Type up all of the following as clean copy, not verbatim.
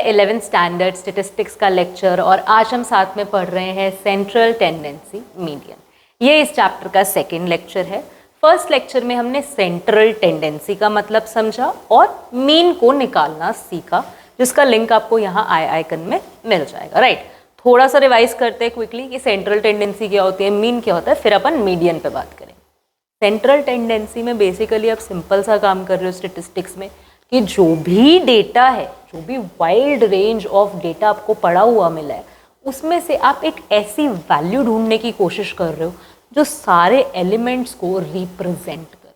11th standard statistics का lecture और आज हम साथ में पढ़ रहे हैं सेंट्रल टेंडेंसी मीडियन। ये इस चैप्टर का सेकेंड लेक्चर है। फर्स्ट लेक्चर में हमने सेंट्रल टेंडेंसी का मतलब समझा और मीन को निकालना सीखा, जिसका लिंक आपको यहाँ आई आइकन में मिल जाएगा। राइट, थोड़ा सा रिवाइज करते हैं क्विकली कि सेंट्रल टेंडेंसी क्या होती है, मीन क्या होता है, फिर अपन मीडियन पे बात करें। सेंट्रल टेंडेंसी में बेसिकली आप सिंपल सा काम कर रहे हो स्टेटिस्टिक्स में कि जो भी डेटा है, जो भी वाइड रेंज ऑफ डेटा आपको पड़ा हुआ मिला है, उसमें से आप एक ऐसी वैल्यू ढूंढने की कोशिश कर रहे हो जो सारे एलिमेंट्स को रिप्रेजेंट कर दे।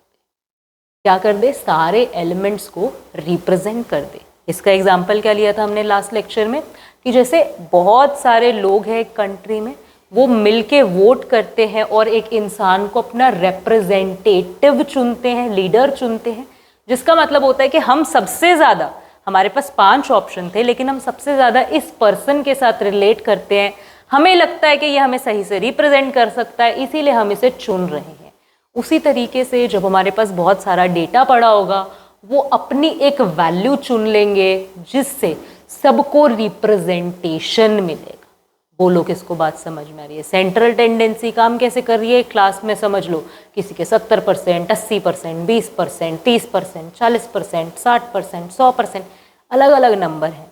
क्या कर दे? सारे एलिमेंट्स को रिप्रेजेंट कर दे। इसका एग्जाम्पल क्या लिया था हमने लास्ट लेक्चर में कि जैसे बहुत सारे लोग हैं एक कंट्री में, वो मिलके वोट करते हैं और एक इंसान को अपना रिप्रेजेंटेटिव चुनते हैं, लीडर चुनते हैं, जिसका मतलब होता है कि हम सबसे ज़्यादा, हमारे पास 5 ऑप्शन थे लेकिन हम सबसे ज़्यादा इस पर्सन के साथ रिलेट करते हैं, हमें लगता है कि ये हमें सही से रिप्रेजेंट कर सकता है, इसीलिए हम इसे चुन रहे हैं। उसी तरीके से जब हमारे पास बहुत सारा डेटा पड़ा होगा, वो अपनी एक वैल्यू चुन लेंगे जिससे सबको रिप्रेजेंटेशन मिलेगा। बोलो किसको बात समझ में आ रही है? सेंट्रल टेंडेंसी काम कैसे कर रही है क्लास में समझ लो। किसी के 70%, 80%, 20%, 30%, 40%, 60%, 100%, अलग अलग नंबर हैं।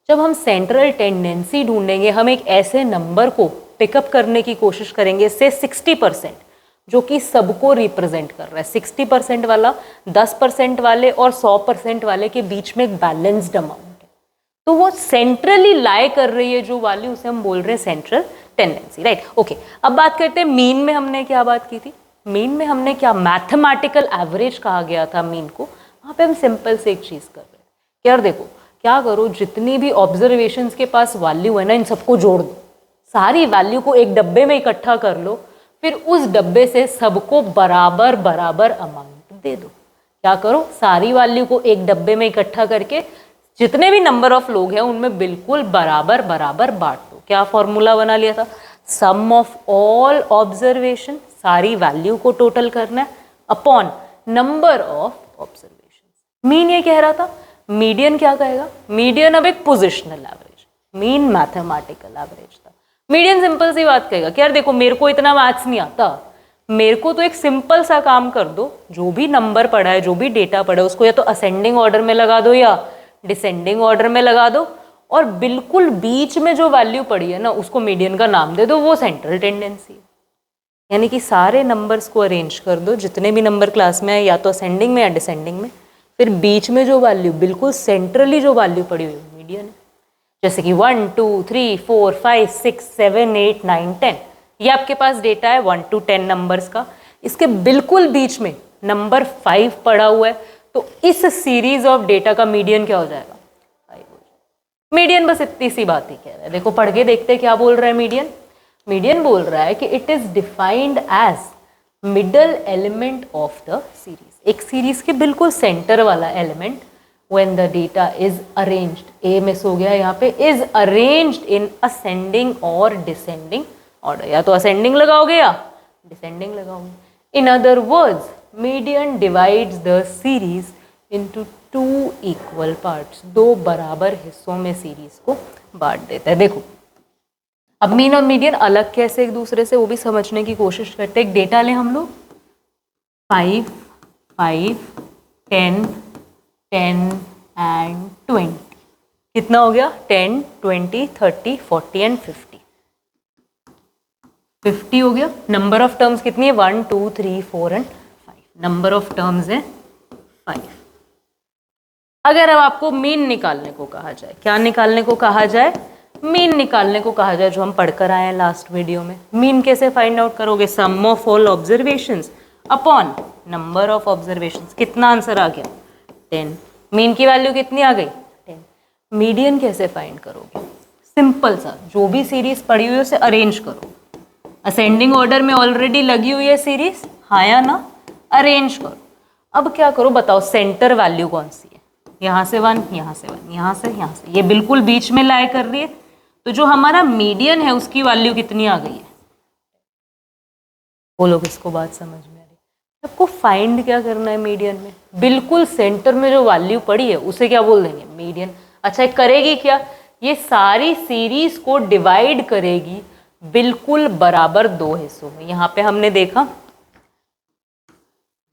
जब हम सेंट्रल टेंडेंसी ढूंढेंगे, हम एक ऐसे नंबर को पिकअप करने की कोशिश करेंगे से 60%, जो कि सबको रिप्रेजेंट कर रहा है। 60% वाला 10% वाले और 100% वाले के बीच में एक बैलेंस्ड अमाउंट है, तो वो सेंट्रली लाई कर रही है जो वैल्यू, उसे हम बोल रहे हैं सेंट्रल टेंडेंसी। Right, okay. अब बात करते हैं मीन में हमने क्या बात की थी। मीन में हमने क्या मैथमेटिकल एवरेज कहा गया था मीन को। वहाँ पे हम सिंपल से एक चीज़ कर रहे हैं कि यार देखो, क्या करो, जितनी भी ऑब्जर्वेशंस के पास वैल्यू है ना, इन सबको जोड़ दो, सारी वैल्यू को एक डब्बे में इकट्ठा कर लो, फिर उस डब्बे से सबको बराबर बराबर अमाउंट दे दो। क्या करो, सारी वैल्यू को एक डब्बे में इकट्ठा करके जितने भी नंबर ऑफ लोग हैं उनमें बिल्कुल बराबर बराबर बांट दो। क्या फॉर्मूला बना लिया था? सम ऑफ ऑल ऑब्जर्वेशन, सारी वैल्यू को टोटल करना है, upon number of observation. Mean ये कह रहा था। मीडियन क्या कहेगा? मीडियन अब एक positional average, mean mathematical average था। मीडियन सिंपल सी बात कहेगा कि यार देखो, मेरे को इतना मैथ्स नहीं आता, मेरे को तो एक सिंपल सा काम कर दो, जो भी नंबर पड़ा है, जो भी डेटा पड़ा है, उसको या तो असेंडिंग ऑर्डर में लगा दो या डिसेंडिंग ऑर्डर में लगा दो, और बिल्कुल बीच में जो वैल्यू पड़ी है ना, उसको मीडियन का नाम दे दो, वो सेंट्रल टेंडेंसी है। यानी कि सारे नंबर्स को अरेंज कर दो, जितने भी नंबर क्लास में है, या तो असेंडिंग में या डिसेंडिंग में, फिर बीच में जो वैल्यू, बिल्कुल सेंट्रली जो वैल्यू पड़ी हुई है, मीडियन है। जैसे कि 1 2 3 4 5 6 7 8 9 10, ये आपके पास डेटा है 1 to 10 नंबर्स का। इसके बिल्कुल बीच में नंबर 5 पड़ा हुआ है, तो इस सीरीज ऑफ डेटा का मीडियन क्या हो जाएगा? 5 हो जाएगा। मीडियन बस इतनी सी बात ही कह रहा है। देखो पढ़ के देखते हैं क्या बोल रहा है मीडियन। मीडियन बोल रहा है कि it is defined as middle element of the series, एक सीरीज के बिल्कुल सेंटर वाला element, when the data is arranged, a miss हो गया यहाँ पे, इज अरेंज्ड इन असेंडिंग और डिसेंडिंग ऑर्डर। या तो असेंडिंग लगाओगे या डिसेंडिंग लगाओगे। In other words, median divides the series into 2 equal parts, 2 बराबर हिस्सों में सीरीज को बांट देता है। देखो अब मीन और मीडियन अलग कैसे एक दूसरे से, वो भी समझने की कोशिश करते हैं। एक डेटा लें हम लोग, 5 5 10 10 एंड 20, कितना हो गया? 10 20 30 40 एंड 50, 50 हो गया। नंबर ऑफ टर्म्स कितनी है? 1 2 3 4 एंड 5, नंबर ऑफ टर्म्स है 5। अगर अब आपको मीन निकालने को कहा जाए, क्या निकालने को कहा जाए? मीन निकालने को कहा जाए, जो हम पढ़कर आए हैं लास्ट वीडियो में। मीन कैसे फाइंड आउट करोगे? Sum of all observations upon number of observations. कितना आंसर आ गया? 10। मीन की वैल्यू कितनी आ गई? 10। मीडियन कैसे फाइंड करोगे? सिंपल सा, जो भी सीरीज पड़ी हुई है उसे अरेंज करो। असेंडिंग ऑर्डर में ऑलरेडी लगी हुई है सीरीज, हाँ या ना? अरेंज करो। अब क्या करो बताओ, सेंटर वैल्यू कौन सी है? यहाँ से 1, यहाँ से 1, यहाँ से, यहाँ से, ये बिल्कुल बीच में लाई कर रही है, तो जो हमारा मीडियन है उसकी वैल्यू कितनी आ गई है? बोलो किसको बात समझ में आ रही है? आपको फाइंड क्या करना है मीडियन में? बिल्कुल सेंटर में जो वैल्यू पड़ी है उसे क्या बोल देंगे? मीडियन। अच्छा करेगी क्या, ये सारी सीरीज को डिवाइड करेगी बिल्कुल बराबर दो हिस्सों में। यहां पे हमने देखा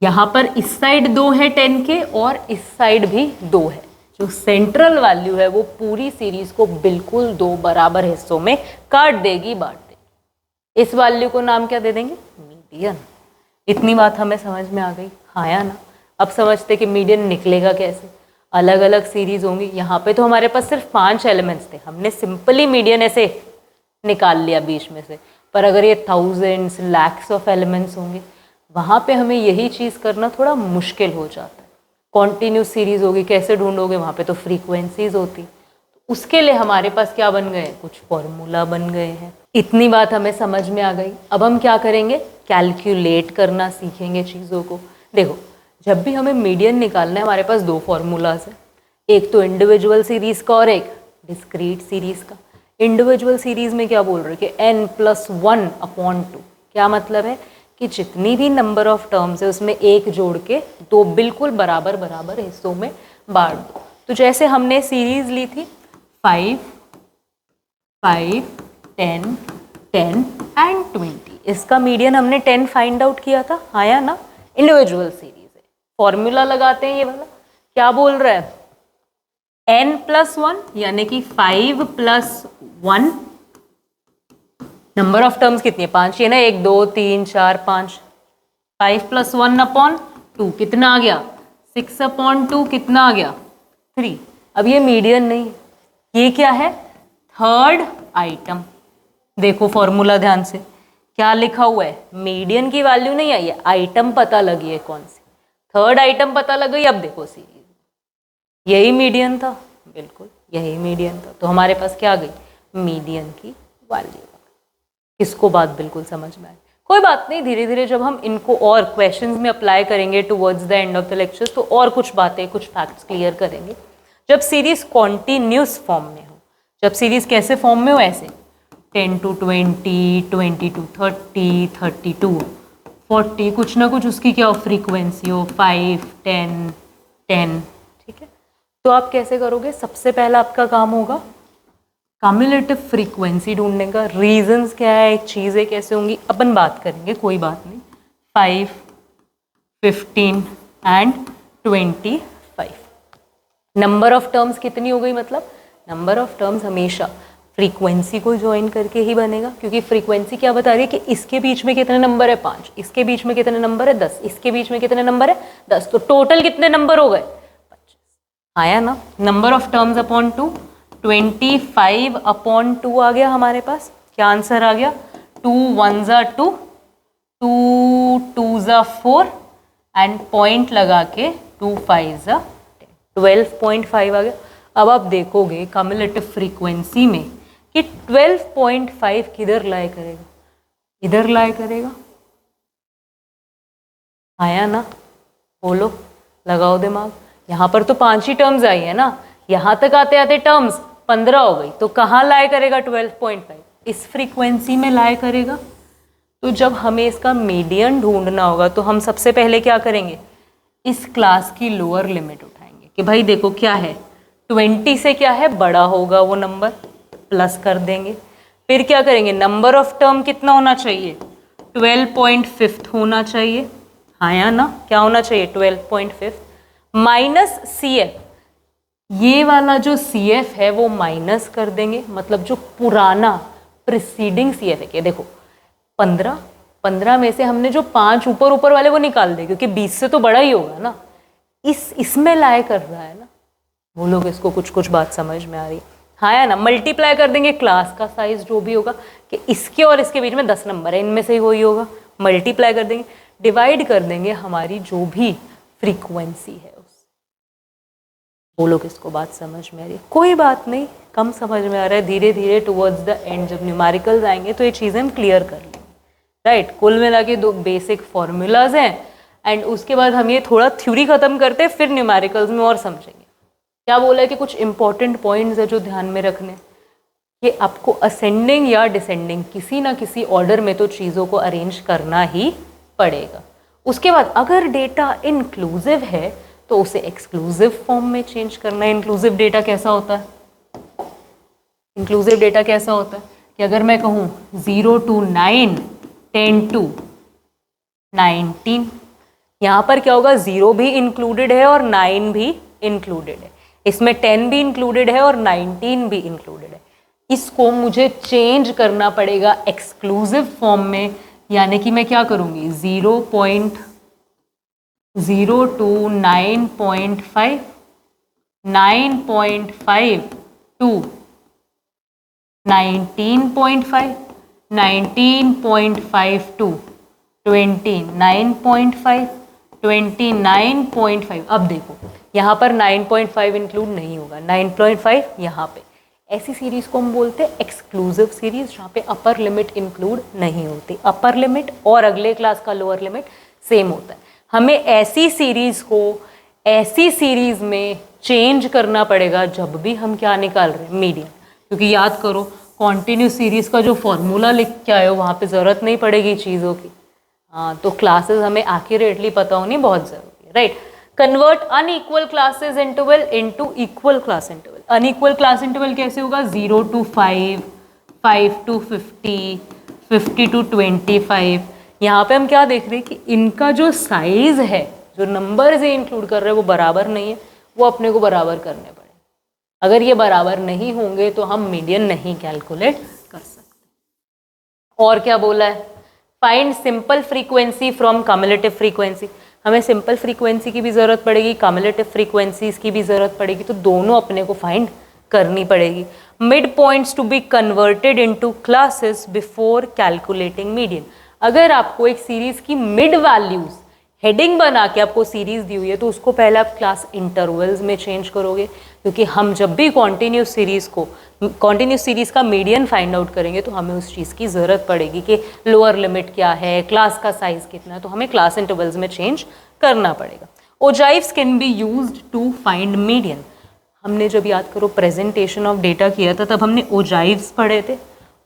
यहां पर इस साइड 2 है 10 के और इस साइड भी 2 है। जो सेंट्रल वैल्यू है वो पूरी सीरीज को बिल्कुल 2 बराबर हिस्सों में काट देगी, बांट देगी। इस वैल्यू को नाम क्या दे देंगे, मीडियन। इतनी बात हमें समझ में आ गई, हाँ या ना। अब समझते कि मीडियन निकलेगा कैसे। अलग अलग सीरीज होंगी, यहाँ पे तो हमारे पास सिर्फ 5 एलिमेंट्स थे, हमने सिंपली मीडियन ऐसे निकाल लिया बीच में से। पर अगर ये थाउजेंड्स लैक्स ऑफ एलिमेंट्स होंगे, वहाँ पे हमें यही चीज़ करना थोड़ा मुश्किल हो जाता है। कॉन्टिन्यूस सीरीज होगी, कैसे ढूंढोगे, वहाँ पे तो फ्रीक्वेंसीज होती। उसके लिए हमारे पास क्या बन गए, कुछ फॉर्मूला बन गए हैं। इतनी बात हमें समझ में आ गई। अब हम क्या करेंगे, कैलकुलेट करना सीखेंगे चीज़ों को। देखो, जब भी हमें मीडियन निकालना है, हमारे पास 2 फॉर्मूलाज हैं, एक तो इंडिविजुअल सीरीज का और एक डिस्क्रीट सीरीज का। इंडिविजुअल सीरीज में क्या बोल रहे हैं कि n+1/2। क्या मतलब है कि जितनी भी नंबर ऑफ टर्म्स है उसमें एक जोड़ के 2 बिल्कुल बराबर बराबर हिस्सों में बांट दो। तो जैसे हमने सीरीज ली थी 5, 5, 10, 10 एंड 20, इसका मीडियन हमने 10 फाइंड आउट किया था, हाँ या ना। इंडिविजुअल सीरीज है, फॉर्मूला लगाते हैं ये वाला। क्या बोल रहा है, n+1 यानी कि 5 + 1। नंबर ऑफ टर्म्स कितनी है, 5 है ना, 1 2 3 4 5। 5 + 1/2 कितना आ गया, 6/2 कितना आ गया, 3। अब ये मीडियन नहीं, ये क्या है, थर्ड आइटम। देखो फॉर्मूला ध्यान से, क्या लिखा हुआ है, मीडियन की वैल्यू नहीं आई है, आइटम पता लगी है कौन सी, थर्ड आइटम पता लग गई। अब देखो सीरीज, यही मीडियन था, बिल्कुल यही मीडियन था। तो हमारे पास क्या आ गई, मीडियन की वैल्यू। इसको बात बिल्कुल समझ में आई। कोई बात नहीं, धीरे धीरे जब हम इनको और क्वेश्चंस में अप्लाई करेंगे towards the end of the lecture, तो और कुछ बातें, कुछ फैक्ट्स क्लियर करेंगे। जब सीरीज कॉन्टिन्यूस फॉर्म में हो, जब सीरीज कैसे फॉर्म में हो, ऐसे 10 to 20, 20 to 30, 30 to 40, कुछ ना कुछ उसकी क्या हो, फ्रीक्वेंसी हो, 5, 10, 10, ठीक है। तो आप कैसे करोगे, सबसे पहला आपका काम होगा कम्युलेटिव फ्रीक्वेंसी ढूंढने का। रीजंस क्या है, एक चीज़ें कैसे होंगी अपन बात करेंगे, कोई बात नहीं। 5, 15 एंड 25। नंबर ऑफ टर्म्स कितनी हो गई, मतलब नंबर ऑफ टर्म्स हमेशा फ्रीक्वेंसी को ज्वाइन करके ही बनेगा, क्योंकि फ्रीक्वेंसी क्या बता रही है कि इसके बीच में कितने नंबर है, 5, इसके बीच में कितने नंबर है, 10, इसके बीच में कितने नंबर है, 10। तो टोटल कितने नंबर हो गए, 25। आया ना, नंबर ऑफ टर्म्स अपॉन 2, 25/2 आ गया हमारे पास। क्या आंसर आ गया, 2 1s are 2, 2 2s are 4 and point लगा के 2 5s are 10, 12.5 आ गया। अब आप देखोगे कम्युलेटिव फ्रीक्वेंसी में कि 12.5 किधर लाई करेगा, इधर लाई करेगा। आया ना, बोलो, लगाओ दिमाग। यहाँ पर तो 5 ही टर्म्स आई है ना, यहाँ तक आते आते टर्म्स 15 हो गई, तो कहाँ लाए करेगा 12.5, इस फ्रीक्वेंसी में लाए करेगा। तो जब हमें इसका मीडियन ढूंढना होगा तो हम सबसे पहले क्या करेंगे, इस क्लास की लोअर लिमिट उठाएंगे कि भाई देखो क्या है, 20 से क्या है बड़ा होगा वो नंबर, प्लस कर देंगे। फिर क्या करेंगे, नंबर ऑफ टर्म कितना होना चाहिए, 12.5 होना चाहिए, हाँ या ना, क्या होना चाहिए 12.5 माइनस CF। ये वाला जो CF है वो माइनस कर देंगे, मतलब जो पुराना प्रिसीडिंग CF है। कि देखो 15 में से हमने जो 5 ऊपर ऊपर वाले वो निकाल दे, क्योंकि 20 से तो बड़ा ही होगा ना, इसमें लाए कर रहा है ना। वो लोग इसको कुछ बात समझ में आ रही है, हाँ या ना। मल्टीप्लाई कर देंगे क्लास का साइज जो भी होगा, कि इसके और इसके बीच में 10 नंबर है, इनमें से ही वही होगा, मल्टीप्लाई कर देंगे, डिवाइड कर देंगे हमारी जो भी फ्रीक्वेंसी है उस। वो लोग इसको बात समझ में आ रही है, कोई बात नहीं, कम समझ में आ रहा है, धीरे धीरे टुवर्ड्स द एंड जब न्यूमेरिकल्स आएंगे तो ये चीज़ें हम क्लियर कर लेंगे, राइट। कुल मिला के 2 बेसिक फॉर्मूलाज हैं, एंड उसके बाद हम ये थोड़ा थ्योरी खत्म करते हैं, फिर न्यूमेरिकल्स में और समझेंगे। क्या बोला है कि कुछ इंपॉर्टेंट पॉइंट्स है जो ध्यान में रखने, कि आपको असेंडिंग या डिसेंडिंग किसी ना किसी ऑर्डर में तो चीज़ों को अरेंज करना ही पड़ेगा। उसके बाद अगर डेटा इंक्लूसिव है तो तो उसे एक्सक्लूसिव फॉर्म में चेंज करना है। इंक्लूसिव डेटा कैसा होता है? इंक्लूसिव डेटा कैसा होता है कि अगर मैं कहूँ 0 to 9, 10 to 19, यहाँ पर क्या होगा, 0 भी इंक्लूडेड है और 9 भी इंक्लूडेड है, इसमें 10 भी इंक्लूडेड है और 19 भी इंक्लूडेड है। इसको मुझे चेंज करना पड़ेगा एक्सक्लूसिव फॉर्म में, यानी कि मैं क्या करूँगी 0.0 to 9.5, 9.5 to 19.5, 19.5 to 29.5, 29.5। अब देखो यहाँ पर 9.5 इंक्लूड नहीं होगा, 9.5 यहाँ पे। ऐसी सीरीज को हम बोलते हैं एक्सक्लूसिव सीरीज, जहाँ पे अपर लिमिट इंक्लूड नहीं होती। अपर लिमिट और अगले क्लास का लोअर लिमिट सेम होता है। हमें ऐसी सीरीज को ऐसी सीरीज में चेंज करना पड़ेगा जब भी हम क्या निकाल रहे हैं, मीडियन। क्योंकि याद करो कॉन्टिन्यूस सीरीज का जो फॉर्मूला लिख के आए हो वहाँ पे ज़रूरत नहीं पड़ेगी चीज़ों की। हाँ, तो क्लासेस हमें एक्यूरेटली पता होनी बहुत ज़रूरी है, right. Convert unequal classes interval into equal class interval. Unequal class interval कैसे होगा, 0 to 5, 5 to 50, 50 to 25। यहाँ पे हम क्या देख रहे हैं कि इनका जो साइज है, जो नंबर से इंक्लूड कर रहे हैं वो बराबर नहीं है, वो अपने को बराबर करने पड़े। अगर ये बराबर नहीं होंगे तो हम मीडियन नहीं कैलकुलेट कर सकते। और क्या बोला है, find simple frequency from cumulative frequency. हमें सिंपल फ्रीक्वेंसी की भी ज़रूरत पड़ेगी, कम्युलेटिव फ्रीक्वेंसीज की भी ज़रूरत पड़ेगी, तो दोनों अपने को फाइंड करनी पड़ेगी। Mid points to be converted into classes before calculating median. अगर आपको एक सीरीज़ की मिड वैल्यूज़ हेडिंग बना के आपको सीरीज़ दी हुई है तो उसको पहले आप क्लास इंटरवल्स में चेंज करोगे, क्योंकि हम जब भी कॉन्टिन्यूस सीरीज़ का मीडियन फाइंड आउट करेंगे तो हमें उस चीज़ की ज़रूरत पड़ेगी कि लोअर लिमिट क्या है, क्लास का साइज़ कितना है, तो हमें क्लास इंटरवल्स में चेंज करना पड़ेगा। Ogives can be used to find median. हमने जब याद करो प्रेजेंटेशन ऑफ डेटा किया था तब हमने ओजाइव्स पढ़े थे,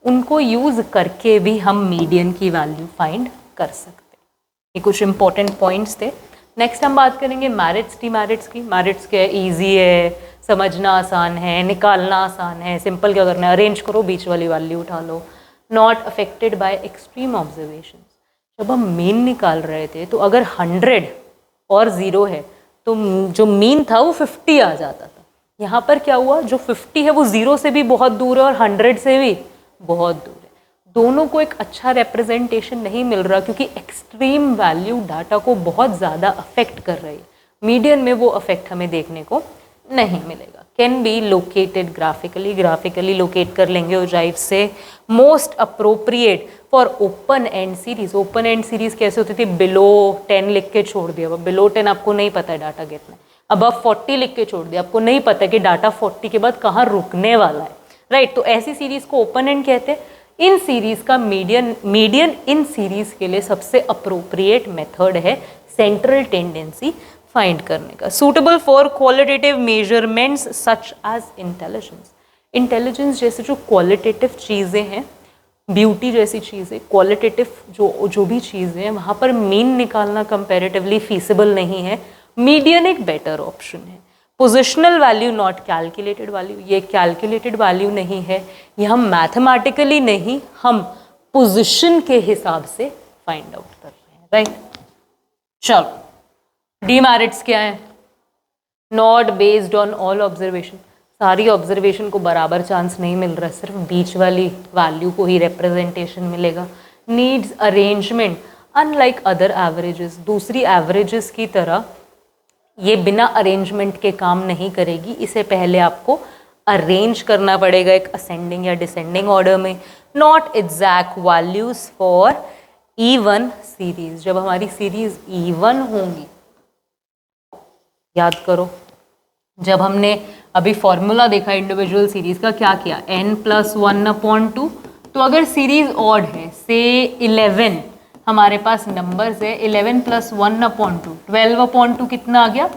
उनको यूज़ करके भी हम मीडियन की वैल्यू फाइंड कर सकते हैं। ये कुछ इंपॉर्टेंट पॉइंट्स थे। नेक्स्ट हम बात करेंगे मैरिट्स डीमेरिट्स की। मैरिट्स क्या है, ईजी है, समझना आसान है, निकालना आसान है। सिंपल क्या करना है, अरेंज करो, बीच वाली वैल्यू उठा लो। Not affected by extreme observation. जब हम मीन निकाल रहे थे तो अगर 100 और 0 है तो जो मीन था वो 50 आ जाता था। यहाँ पर क्या हुआ, जो 50 है वो 0 से भी बहुत दूर है और 100 से भी बहुत दूर है। दोनों को एक अच्छा रिप्रेजेंटेशन नहीं मिल रहा क्योंकि एक्सट्रीम वैल्यू डाटा को बहुत ज़्यादा अफेक्ट कर रही है। मीडियन में वो अफेक्ट हमें देखने को नहीं मिलेगा। Can be located graphically locate कर लेंगे ओजाइव से। Most appropriate for open end series. Open end series कैसे होती थी, बिलो 10 लिख के छोड़ दिया। बिलो 10 आपको नहीं पता है डाटा कितना है, अबव 40 लिख के छोड़ दिया, आपको नहीं पता है कि डाटा 40 के बाद कहाँ रुकने वाला है, राइट। तो ऐसी सीरीज को ओपन एंड कहते हैं। इन सीरीज का मीडियन इन सीरीज के लिए सबसे अप्रोप्रिएट मेथड है सेंट्रल टेंडेंसी फाइंड करने का। Suitable for qualitative measurements such as intelligence. Intelligence जैसे जो क्वालिटेटिव चीज़ें हैं, ब्यूटी जैसी चीज़ें, क्वालिटेटिव जो भी चीज़ें हैं, वहाँ पर मीन निकालना कंपैरेटिवली फीसिबल नहीं है। मीडियन एक बेटर ऑप्शन है। Positional value not calculated value, ये कैलकुलेटेड वैल्यू नहीं है, ये हम मैथमेटिकली नहीं, हम पोजिशन के हिसाब से फाइंड आउट कर रहे हैं, राइट। चलो डीमेरिट्स क्या है, not based on all observation. सारी ऑब्जर्वेशन को बराबर चांस नहीं मिल रहा है, सिर्फ बीच वाली वैल्यू को ही रिप्रेजेंटेशन मिलेगा। Needs arrangement unlike other averages. दूसरी एवरेजेस की तरह ये बिना अरेंजमेंट के काम नहीं करेगी, इसे पहले आपको अरेंज करना पड़ेगा एक असेंडिंग या डिसेंडिंग ऑर्डर में। Not exact values for even series. जब हमारी सीरीज इवन होंगी, याद करो जब हमने अभी फॉर्मूला देखा इंडिविजुअल सीरीज का, क्या किया, n+1/2। तो अगर सीरीज ऑड है, से 11 हमारे पास नंबर्स है, 11 + 1/2, 12/2 कितना आ गया,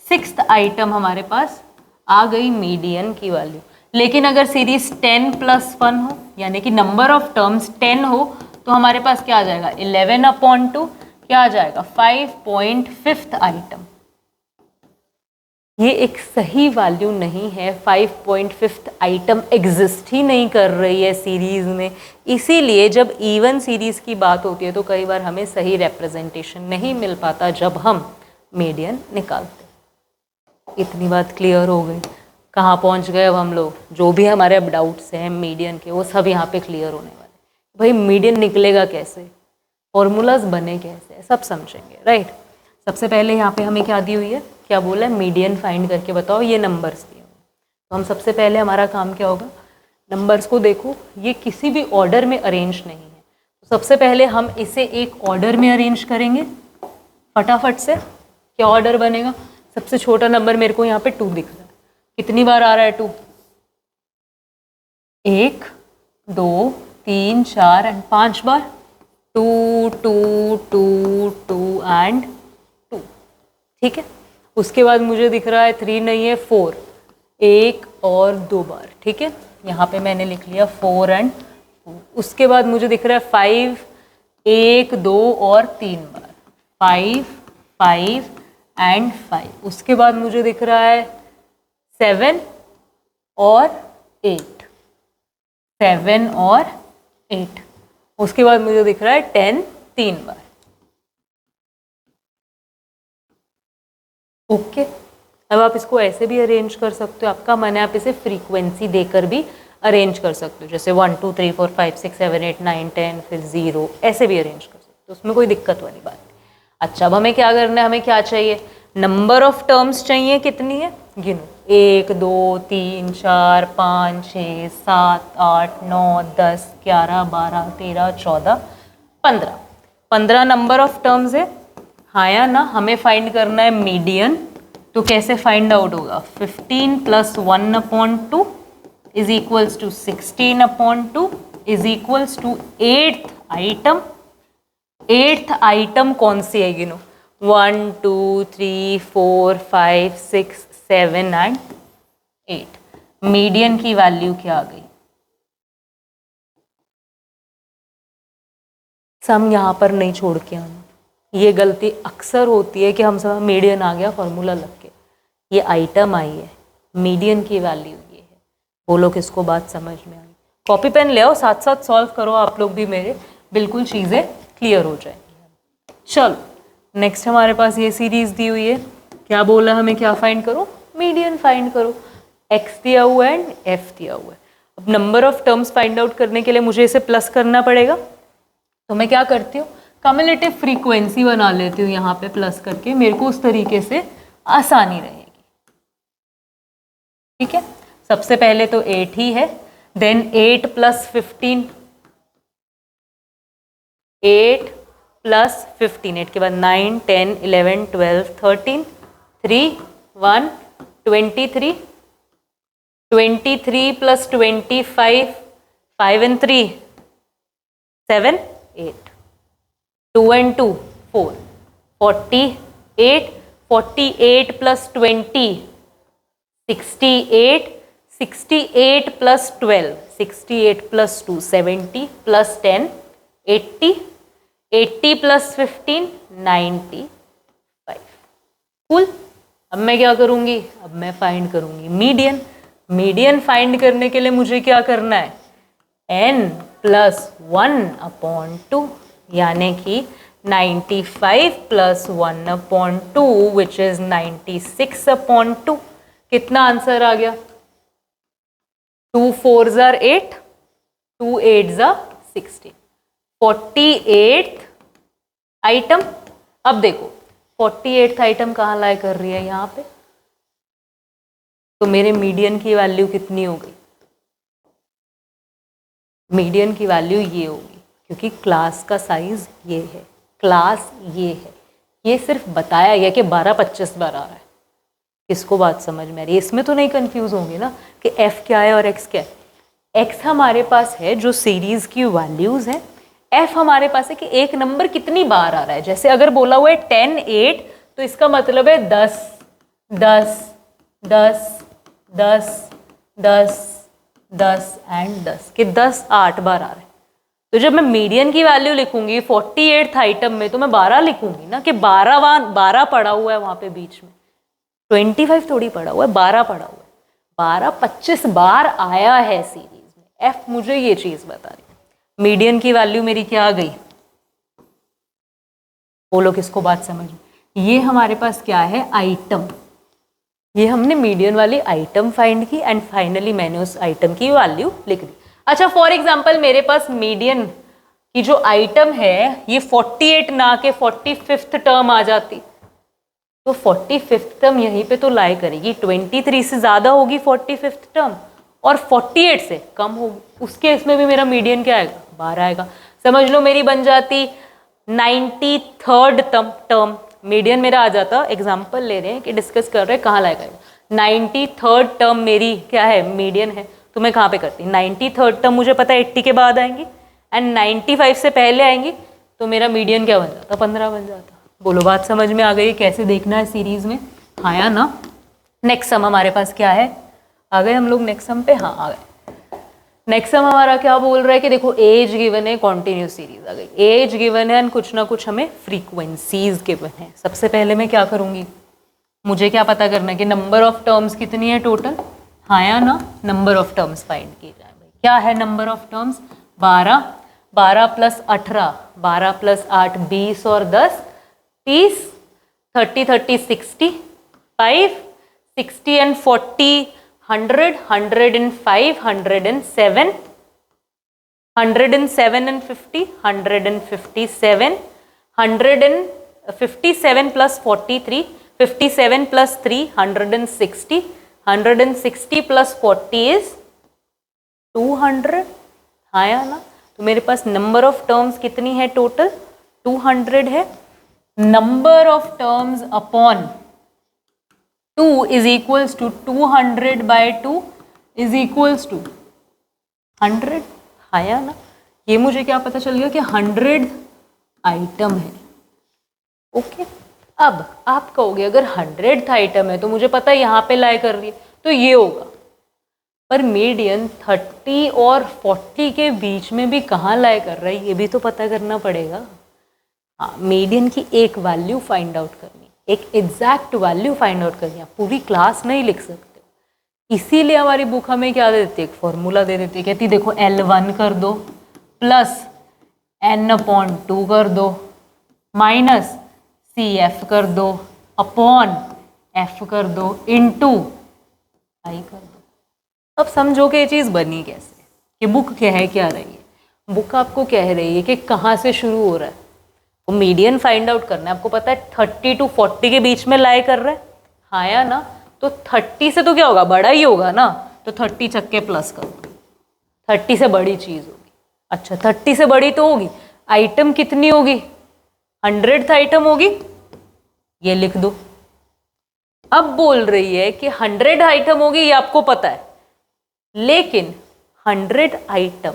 6th आइटम हमारे पास आ गई मीडियन की वैल्यू। लेकिन अगर सीरीज 10+1 हो, यानी कि नंबर ऑफ टर्म्स 10 हो, तो हमारे पास क्या आ जाएगा, 11/2 क्या आ जाएगा, 5.5th आइटम। ये एक सही वैल्यू नहीं है। 5.5 आइटम एग्जिस्ट ही नहीं कर रही है सीरीज़ में, इसीलिए जब इवन सीरीज़ की बात होती है तो कई बार हमें सही रिप्रेजेंटेशन नहीं मिल पाता जब हम मीडियन निकालते। इतनी बात क्लियर हो गई। कहाँ पहुँच गए अब हम लोग? जो भी हमारे अब डाउट्स हैं मीडियन के वो सब यहाँ पे क्लियर होने वाले। भाई मीडियन निकलेगा कैसे, फॉर्मूलाज बने कैसे, सब समझेंगे, राइट। सबसे पहले यहाँ पे हमें क्या दी हुई है, क्या बोला है, मीडियन फाइंड करके बताओ, ये नंबर्स दिए हुए। तो हम सबसे पहले हमारा काम क्या होगा, नंबर्स को देखो, ये किसी भी ऑर्डर में अरेंज नहीं है। तो सबसे पहले हम इसे एक ऑर्डर में अरेंज करेंगे फटाफट से। क्या ऑर्डर बनेगा? सबसे छोटा नंबर मेरे को यहाँ पे 2 दिख रहा है। कितनी बार आ रहा है 2? 1 2 3 4 एंड 5 बार। 2 2 2 2 एंड 2, ठीक है। उसके बाद मुझे दिख रहा है 3 नहीं है 4, 1 और 2 बार, ठीक है। यहाँ पे मैंने लिख लिया 4 एंड 4। उसके बाद मुझे दिख रहा है 5, 1 2 और 3 बार, 5 5 एंड 5। उसके बाद मुझे दिख रहा है 7 और 8, 7 और 8। उसके बाद मुझे दिख रहा है 10 3 बार। ओके अब आप इसको ऐसे भी अरेंज कर सकते हो, आपका मन है आप इसे फ्रीक्वेंसी देकर भी अरेंज कर सकते हो, जैसे 1 2 3 4 5 6 7 8 9 10 फिर 0, ऐसे भी अरेंज कर सकते हो, उसमें कोई दिक्कत वाली बात नहीं। अच्छा अब हमें क्या करना है, हमें क्या चाहिए, नंबर ऑफ टर्म्स चाहिए। कितनी है गिनो, 1 2 3 4 5 6 7 8 9 10 11 12 13 14 15, 15 नंबर ऑफ टर्म्स है, हाँ या ना। हमें फाइंड करना है मीडियन, तो कैसे फाइंड आउट होगा, 15 + 1/2 is equals to 16/2 is equals to 8th item. 8th item कौन सी है गिनो, 1 2 3 4 5 6 7 एंड 8। मीडियन की वैल्यू क्या आ गई, सम यहाँ पर नहीं छोड़ के आना। ये गलती अक्सर होती है कि हम सब मीडियन आ गया फॉर्मूला लग के, ये आइटम आई है, मीडियन की वैल्यू ये है। बोलो किसको बात समझ में आई? कॉपी पेन ले आओ, साथ साथ सॉल्व करो आप लोग भी मेरे, बिल्कुल चीज़ें क्लियर हो जाएंगी। चलो नेक्स्ट हमारे पास ये सीरीज दी हुई है, क्या बोला हमें, क्या फाइंड करो, मीडियन फाइंड करो। एक्स दिया हुआ है एंड एफ दिया हुआ है। अब number of terms find out करने के लिए मुझे इसे प्लस करना पड़ेगा, तो मैं क्या करती हूँ, कम्युलेटिव फ्रीक्वेंसी बना लेती हूँ यहाँ पे प्लस करके, मेरे को उस तरीके से आसानी रहेगी, ठीक है। सबसे पहले तो 8 ही है, देन 8 + 15, 8 + 15, 8 के बाद 9 10 11 12 13 3 1 23, 23 + 25, 5 and 3 7 8, 2 and 2 4, 48, 48 + 20 68, 68 + 12 68 + 2 70 + 10 80, 80 + 15 95। कूल। अब मैं क्या करूँगी, अब मैं फाइंड करूँगी मीडियन। मीडियन फाइंड करने के लिए मुझे क्या करना है, n + 1/2 यानी कि 95 + 1/2 विच इज 96/2। कितना आंसर आ गया, 2 4s are 8, 2 8s are 16, 48th item. अब देखो 48th आइटम कहाँ लाई कर रही है यहाँ पे, तो मेरे मीडियन की वैल्यू कितनी हो गई, मीडियन की वैल्यू ये होगी, क्योंकि क्लास का साइज ये है, क्लास ये है। ये सिर्फ बताया गया कि 12-25 बार आ रहा है। किसको बात समझ में आ रही है? इसमें तो नहीं कंफ्यूज होंगे ना कि f क्या है और x क्या है। x हमारे पास है जो सीरीज की वैल्यूज है, f हमारे पास है कि एक नंबर कितनी बार आ रहा है। जैसे अगर बोला हुआ है 10 8, तो इसका मतलब है 10 10 10 10 10 10 एंड 10 कि 10 8 बार आ रहा है। तो जब मैं मीडियन की वैल्यू लिखूंगी 48th आइटम में, तो मैं 12 लिखूंगी ना, कि 12 पड़ा हुआ है वहां पे बीच में। 25 थोड़ी पढ़ा हुआ है, 12 पढ़ा हुआ है। 12 25 बार आया है सीरीज में। एफ मुझे ये चीज बता रही है। मीडियन की वैल्यू मेरी क्या आ गई, बोलो किसको बात समझ में। ये हमारे पास क्या है, आइटम। ये हमने मीडियन वाली आइटम फाइंड की एंड फाइनली मैंने उस आइटम की वैल्यू लिख दी। अच्छा फॉर एग्जांपल मेरे पास मीडियन की जो आइटम है ये 48 ना के 45th टर्म आ जाती, तो 45th टर्म यहीं पे तो लाई करेगी। 23 से ज़्यादा होगी 45th टर्म और 48 से कम होगी, उस केस में भी मेरा मीडियन क्या आएगा, 12 आएगा। समझ लो मेरी बन जाती 93rd टर्म, मीडियन मेरा आ जाता। एग्जाम्पल ले रहे हैं कि डिस्कस कर रहे हैं कहाँ लाएगा, 93rd टर्म मेरी क्या है, मीडियन है। तो मैं कहाँ पे करती, 93rd टर्म मुझे पता है 80 के बाद आएंगी एंड 95 से पहले आएंगी, तो मेरा मीडियन क्या बन जाता, 15 बन जाता। बोलो बात समझ में आ गई, कैसे देखना है सीरीज में, हाँ या ना। नेक्स्ट सम हमारे पास क्या है, आ गए हम लोग नेक्स्ट सम पे, हाँ आ गए। नेक्स्ट सम हमारा क्या बोल रहा है कि देखो एज गिवन है, कॉन्टिन्यूस सीरीज आ गई, एज गिवन है एंड कुछ ना कुछ हमें फ्रीक्वेंसीज गिवन है। सबसे पहले मैं क्या करूंगी, मुझे क्या पता करना है कि नंबर ऑफ टर्म्स कितनी है टोटल, हाँ या ना। नंबर ऑफ टर्म्स फाइंड की जाए भाई, क्या है number of terms, 12, 12 plus 18, 12 plus 8 20 और 10 30, 30 30 60, 5 60 and 40 100, 105, 107, 107 and 50, 157, 157 plus 43, 57 plus 3, 160, 160 plus 40 is 200, हाँ या ना। तो मेरे पास नंबर ऑफ टर्म्स कितनी है टोटल, 200 है। Number of terms upon 2 is equals to 200 by 2 is equals to 100, हाँ या ना। ये मुझे क्या पता चल गया कि 100 आइटम है। ओके, अब आप कहोगे अगर 100th आइटम है तो मुझे पता है यहाँ पे लाई कर रही है तो ये होगा, पर मीडियन 30 और 40 के बीच में भी कहाँ लाई कर रहा है ये भी तो पता करना पड़ेगा। हाँ, मीडियन की एक वैल्यू फाइंड आउट करनी, एक एग्जैक्ट वैल्यू फाइंड आउट करनी, आप पूरी क्लास नहीं लिख सकते। इसीलिए हमारी बुक हमें क्या दे देती है, एक फॉर्मूला दे देती है, कहती देखो L1 कर दो प्लस n/2 कर दो माइनस CF कर दो अपॉन F कर दो इनटू I कर दो। अब समझो कि ये चीज़ बनी कैसे, कि बुक कह क्या रही है, बुक आपको कह रही है कि कहाँ से शुरू हो रहा है, वो मीडियन फाइंड आउट करना है। आपको पता है 30 to 40 के बीच में लाई कर रहा है, हाँ या ना। तो 30 से तो क्या होगा, बड़ा ही होगा ना, तो 30 चक्के प्लस करो, 30 से बड़ी चीज़ होगी। अच्छा 30 से बड़ी तो होगी, आइटम कितनी होगी, 100th आइटम होगी, ये लिख दो। अब बोल रही है कि 100 आइटम होगी, ये आपको पता है, लेकिन 100 आइटम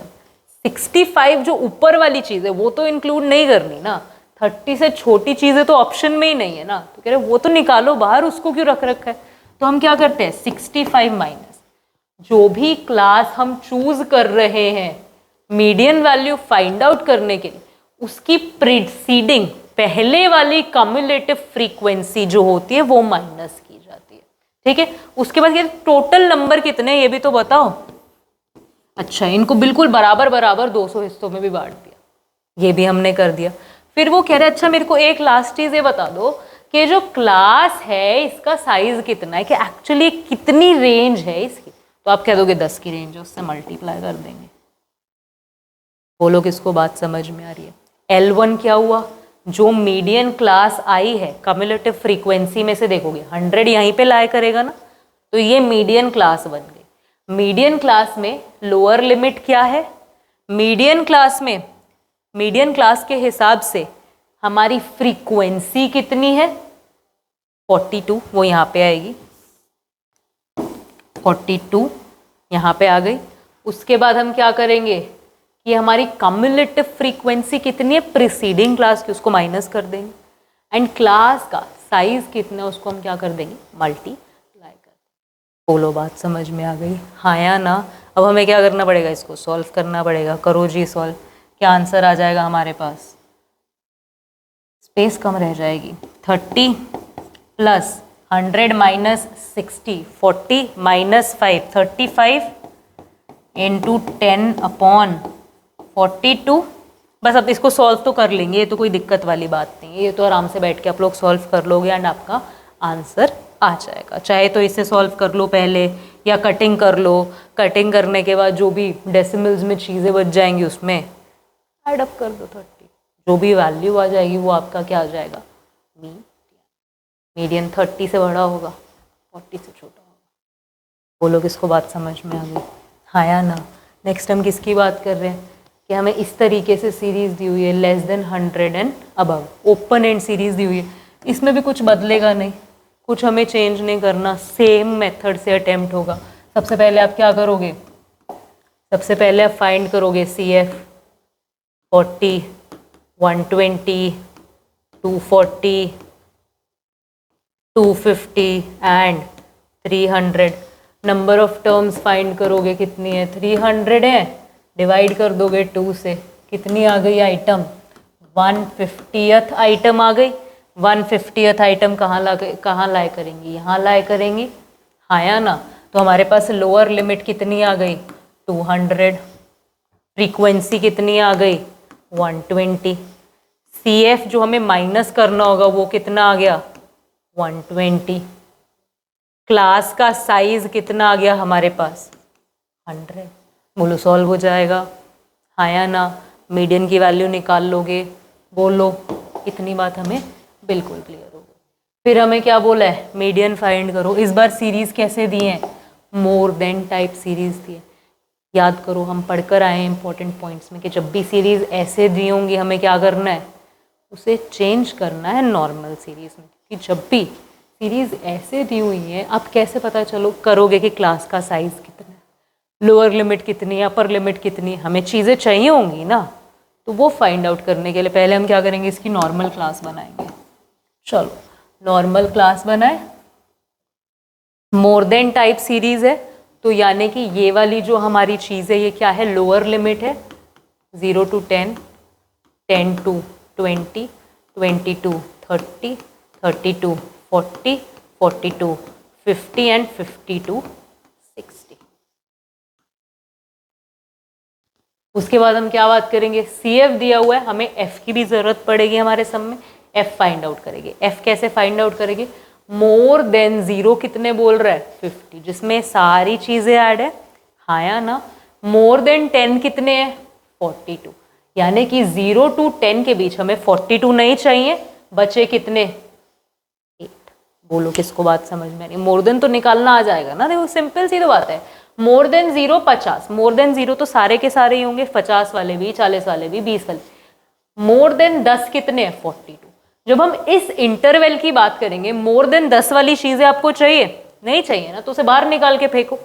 65 जो ऊपर वाली चीज़ है वो तो इंक्लूड नहीं करनी ना, 30 से छोटी चीज़ें तो ऑप्शन में ही नहीं है ना, तो कह रहे वो तो निकालो बाहर, उसको क्यों रख रखा है। तो हम क्या करते हैं, 65 माइनस जो भी क्लास हम चूज कर रहे हैं मीडियन वैल्यू फाइंड आउट करने के लिए, उसकी प्रीसीडिंग पहले वाली कम्युलेटिव फ्रीक्वेंसी जो होती है वो माइनस की जाती है, ठीक है। उसके बाद ये टोटल नंबर कितने ये भी तो बताओ। अच्छा, इनको बिल्कुल बराबर बराबर 200 हिस्सों में भी बांट दिया, ये भी हमने कर दिया। फिर वो कह रहे अच्छा मेरे को एक लास्ट चीज़ ये बता दो कि जो क्लास है इसका साइज कितना है, कि एक्चुअली कितनी रेंज है इसकी। तो आप कह दोगे 10 की रेंज है, उससे मल्टीप्लाई कर देंगे। बोलो किसको बात समझ में आ रही है। L1 क्या हुआ, जो मीडियन क्लास आई है कम्युलेटिव फ्रीक्वेंसी में से देखोगे 100 यहीं पे लाई करेगा ना, तो ये मीडियन क्लास बन गई। मीडियन क्लास में लोअर लिमिट क्या है, मीडियन क्लास में, मीडियन क्लास के हिसाब से हमारी फ्रीक्वेंसी कितनी है 42, वो यहाँ पे आएगी 42 यहाँ पे आ गई। उसके बाद हम क्या करेंगे कि हमारी कम्युलेटिव फ्रीक्वेंसी कितनी है प्रीसीडिंग क्लास की, उसको माइनस कर देंगे, एंड क्लास का साइज कितना है उसको हम क्या कर देंगे, मल्टीप्लाई कर देंगे। बोलो बात समझ में आ गई, हाँ या ना। अब हमें क्या करना पड़ेगा, इसको सॉल्व करना पड़ेगा। करो जी सॉल्व, क्या आंसर आ जाएगा हमारे पास, स्पेस कम रह जाएगी, 30 plus 100 minus 60, 40 minus 5, 35 into 10 upon 42। बस अब इसको सॉल्व तो कर लेंगे, ये तो कोई दिक्कत वाली बात नहीं है, ये तो आराम से बैठ के आप लोग सॉल्व कर लोगे एंड आपका आंसर आ जाएगा। चाहे तो इसे सॉल्व कर लो पहले या कटिंग कर लो, कटिंग करने के बाद जो भी डेसिमल्स में चीज़ें बच जाएंगी उसमें ऐड अप कर दो 30, जो भी वैल्यू आ जाएगी वो आपका क्या आ जाएगा, मीडियन 30 से बड़ा होगा, 40 से छोटा होगा। बोलो किसको बात समझ में आ गई, हाँ या ना। नेक्स्ट हम किसकी बात कर रहे हैं कि हमें इस तरीके से सीरीज दी हुई है less than 100 and above, open end series दी हुई है, इसमें भी कुछ बदलेगा नहीं, कुछ हमें चेंज नहीं करना, सेम मेथड से अटेम्प्ट होगा। सबसे पहले आप क्या करोगे, सबसे पहले आप फाइंड करोगे CF 40, 120, 240, 250 and 300। Number of terms find करोगे, कितनी है, 300 है, डिवाइड कर दोगे 2 से, कितनी आ गई आइटम, 150th आइटम आ गई। 150th आइटम कहाँ लाए करेंगी, यहाँ लाए करेंगी, हाँ या ना। तो हमारे पास लोअर लिमिट कितनी आ गई, 200, फ्रीक्वेंसी कितनी आ गई, 120, CF जो हमें माइनस करना होगा वो कितना आ गया, 120, क्लास का साइज कितना आ गया हमारे पास, 100। बोलो सॉल्व हो जाएगा, हाँ या ना। मीडियन की वैल्यू निकाल लोगे, बोलो, इतनी बात हमें बिल्कुल क्लियर हो गई। फिर हमें क्या बोला है, मीडियन फाइंड करो। इस बार सीरीज कैसे दिए हैं, मोर देन टाइप सीरीज दिए। याद करो हम पढ़कर आए हैं इंपॉर्टेंट पॉइंट्स में कि जब भी सीरीज ऐसे दी होंगी हमें क्या करना है, उसे चेंज करना है नॉर्मल सीरीज में। कि जब भी सीरीज ऐसे दी हुई है आप कैसे पता चलो करोगे कि क्लास का साइज कितना है, लोअर लिमिट कितनी है, अपर लिमिट कितनी है, हमें चीज़ें चाहिए होंगी ना। तो वो फाइंड आउट करने के लिए पहले हम क्या करेंगे, इसकी नॉर्मल क्लास बनाएंगे। चलो नॉर्मल क्लास बनाए, मोर देन टाइप सीरीज है तो यानी कि ये वाली जो हमारी चीज़ है ये क्या है, लोअर लिमिट है, 0 to 10, 10 to 20, 20 to 30, 30 to 40, 40 to 50 and 50 to 60। उसके बाद हम क्या बात करेंगे, CF दिया हुआ है, हमें F की भी ज़रूरत पड़ेगी हमारे सम में, F फाइंड आउट करेंगे। F कैसे फाइंड आउट करेंगे, मोर देन 0 कितने बोल रहा है, 50, जिसमें सारी चीज़ें ऐड है, हाँ या ना। मोर देन 10 कितने हैं, 42, यानी कि 0 to 10 के बीच हमें 42 नहीं चाहिए, बचे कितने, 8। बोलो किसको बात समझ में आ रही है, मोर देन तो निकालना आ जाएगा ना, देखो सिंपल सी तो बात है। मोर देन 0 50, मोर देन 0 तो सारे के सारे ही होंगे, 50 वाले भी, 40 वाले भी, 20 वाले। मोर देन 10 कितने हैं, 42। जब हम इस इंटरवल की बात करेंगे, मोर देन 10 वाली चीजें आपको चाहिए, नहीं चाहिए ना, तो उसे बाहर निकाल के फेंको।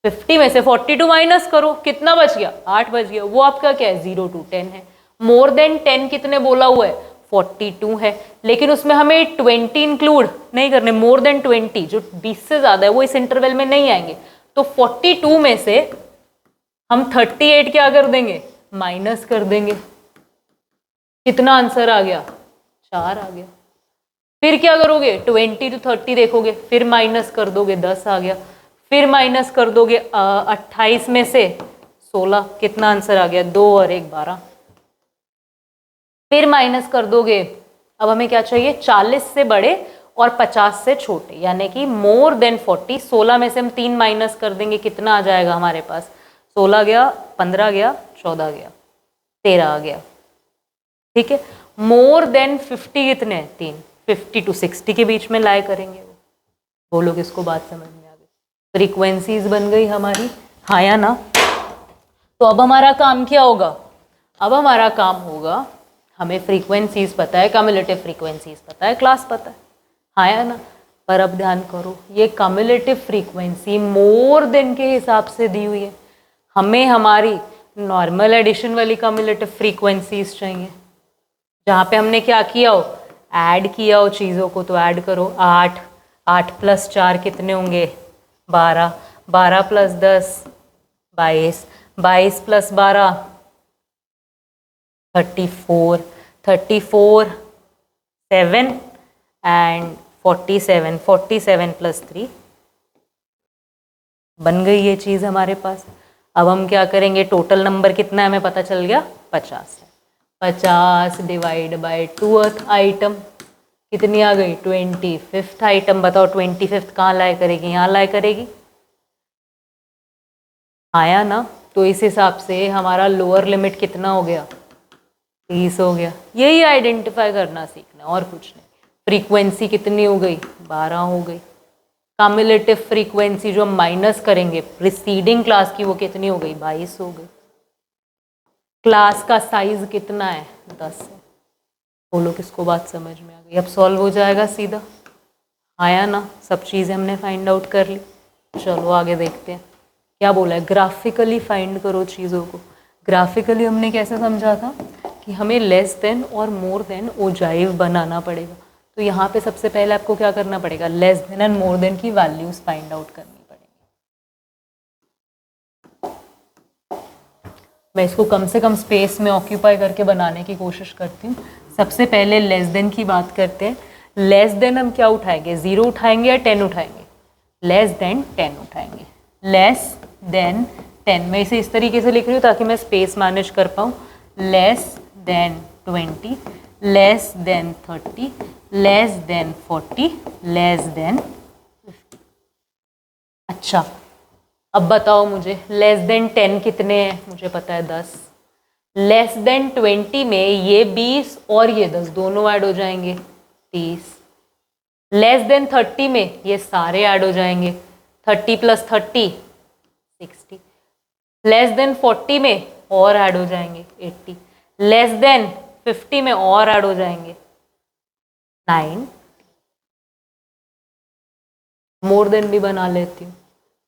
50 में से 42 माइनस करो, कितना बच गया, 8 बच गया, वो आपका क्या है, 0 to 10 है। मोर देन 10 कितने बोला हुआ है, 42 है, लेकिन उसमें हमें 20 इंक्लूड नहीं करने, मोर देन 20 जो 20 से ज्यादा है वो इस इंटरवल में नहीं आएंगे। तो 42 में से हम 38 क्या कर देंगे, माइनस कर देंगे, कितना आंसर आ गया, 4 आ गया। फिर क्या करोगे, 20 to 30 देखोगे, फिर माइनस कर दोगे, 10 आ गया। फिर माइनस कर दोगे 28 में से 16, कितना आंसर आ गया, 2 और 1 12। फिर माइनस कर दोगे, अब हमें क्या चाहिए, 40 से बड़े और 50 से छोटे, यानी कि मोर देन 40। 16 में से हम 3 माइनस कर देंगे, कितना आ जाएगा हमारे पास, 16 गया, 15 गया, 14 गया, 13 आ गया, ठीक है। मोर देन 50 कितने हैं, 3, 50 to 60 के बीच में लाए करेंगे वो। बोलो किसको बात समझ में आ गई, फ्रीक्वेंसीज बन गई हमारी, हाँ या ना। तो अब हमारा काम क्या होगा, अब हमारा काम होगा, हमें फ्रीक्वेंसीज पता है, कम्युलेटिव फ्रीक्वेंसीज पता है, क्लास पता है, हाँ या ना। पर अब ध्यान करो, ये कम्युलेटिव फ्रीक्वेंसी मोर देन के हिसाब से दी हुई है, हमें हमारी नॉर्मल एडिशन वाली कम्युलेटिव फ्रीक्वेंसीज चाहिए, जहाँ पे हमने क्या किया हो, ऐड किया हो चीज़ों को, तो ऐड करो। 8, 8 + 4 कितने होंगे, 12, 12 + 10 22, 22 + 12 34, 34 7 एंड 47, 47 + 3 बन गई ये चीज़ हमारे पास। अब हम क्या करेंगे, टोटल नंबर कितना है हमें पता चल गया, 50 है। 50 डिवाइड बाय 2th आइटम कितनी आ गई, 25th आइटम। बताओ 25th कहाँ लाया करेगी, यहाँ लाया करेगी, आया ना। तो इस हिसाब से हमारा लोअर लिमिट कितना हो गया, 30 हो गया। यही आइडेंटिफाई करना सीखना, और कुछ नहीं। फ्रीक्वेंसी कितनी हो गई, 12 हो गई। कम्युलेटिव फ्रीक्वेंसी जो हम माइनस करेंगे प्रीसीडिंग क्लास की, वो कितनी हो गई, 22 हो गई। क्लास का साइज कितना है, 10 है। बोलो किसको बात समझ में आ गई। अब सॉल्व हो जाएगा सीधा, आया ना। सब चीज़ें हमने फाइंड आउट कर ली। चलो आगे देखते हैं क्या बोला है, ग्राफिकली फाइंड करो चीज़ों को। ग्राफिकली हमने कैसे समझा था कि हमें लेस देन और मोर देन ओजाइव बनाना पड़ेगा। तो यहाँ पे सबसे पहले आपको क्या करना पड़ेगा, less than and more than की वैल्यूज फाइंड आउट करनी पड़ेगी। मैं इसको कम से कम स्पेस में ऑक्यूपाई करके बनाने की कोशिश करती हूँ। सबसे पहले लेस देन की बात करते हैं। लेस देन हम क्या उठाएंगे, 0 उठाएंगे या 10 उठाएंगे, लेस देन 10 उठाएंगे। लेस देन 10, मैं इसे इस तरीके से लिख रही हूँ ताकि मैं स्पेस मैनेज कर पाऊँ। Less than 20, less than 30, less than 40, less than 50। अच्छा अब बताओ मुझे, लेस देन 10 कितने हैं, मुझे पता है 10। लेस देन 20 में ये 20 और ये 10 दोनों ऐड हो जाएंगे, 30। लेस देन 30 में ये सारे ऐड हो जाएंगे, 30 + 30 60। लेस देन 40 में और ऐड हो जाएंगे, 80। लेस देन 50 में और ऐड हो जाएंगे, 9। मोर देन भी बना लेती हूँ,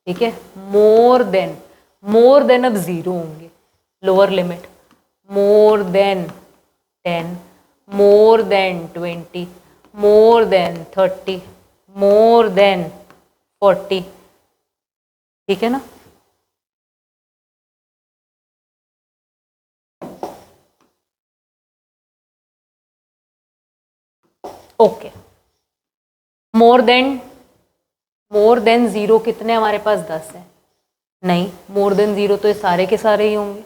ठीक है। मोर देन अब 0 होंगे, lower limit. More than 10, more than 20, more than 30, more than 40, ठीक है ना। ओके, मोर देन 0 कितने हमारे पास, 10 है। नहीं, मोर देन 0 तो ये सारे के सारे ही होंगे।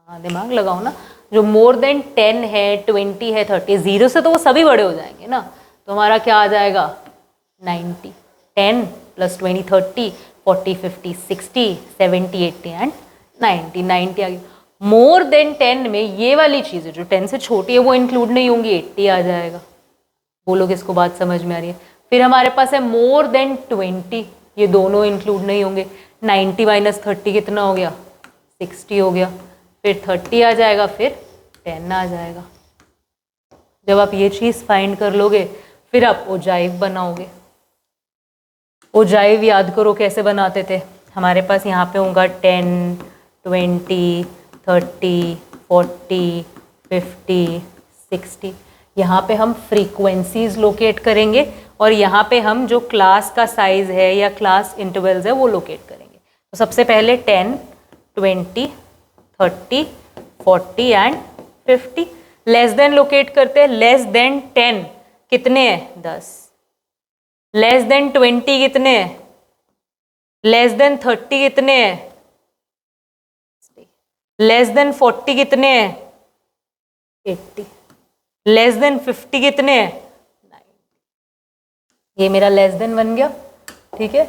हाँ दिमाग लगाओ ना। जो मोर देन 10 है, 20 है, 30, 0 से तो वो सभी बड़े हो जाएंगे ना। तो हमारा क्या आ जाएगा, 90। 10 + 20 30, 40 50 60 70 80 एंड 90। 90 आ गया। मोर देन 10 में ये वाली चीज़ें जो 10 से छोटी है वो इंक्लूड नहीं होंगी, 80 आ जाएगा। बोलो किसको बात समझ में आ रही है। फिर हमारे पास है मोर देन 20, ये दोनों इंक्लूड नहीं होंगे। 90 - 30 कितना हो गया, 60 हो गया। फिर 30 आ जाएगा, फिर 10 आ जाएगा। जब आप ये चीज़ फाइंड कर लोगे फिर आप ओजाइव बनाओगे। ओजाइव याद करो कैसे बनाते थे। हमारे पास यहाँ पे होगा 10 20 30 40 50 60। यहाँ पे हम फ्रीक्वेंसीज लोकेट करेंगे और यहाँ पे हम जो क्लास का साइज है या क्लास इंटरवल्स है वो लोकेट करेंगे। तो सबसे पहले 10 20 30 40 एंड 50। लेस देन लोकेट करते हैं। लेस देन 10 कितने हैं, 10। लेस देन 20 कितने हैं, लेस देन 30 कितने हैं, लेस देन 40 कितने हैं, 80। लेस देन 50 कितने हैं, 90। ये मेरा लेस देन बन गया, ठीक है।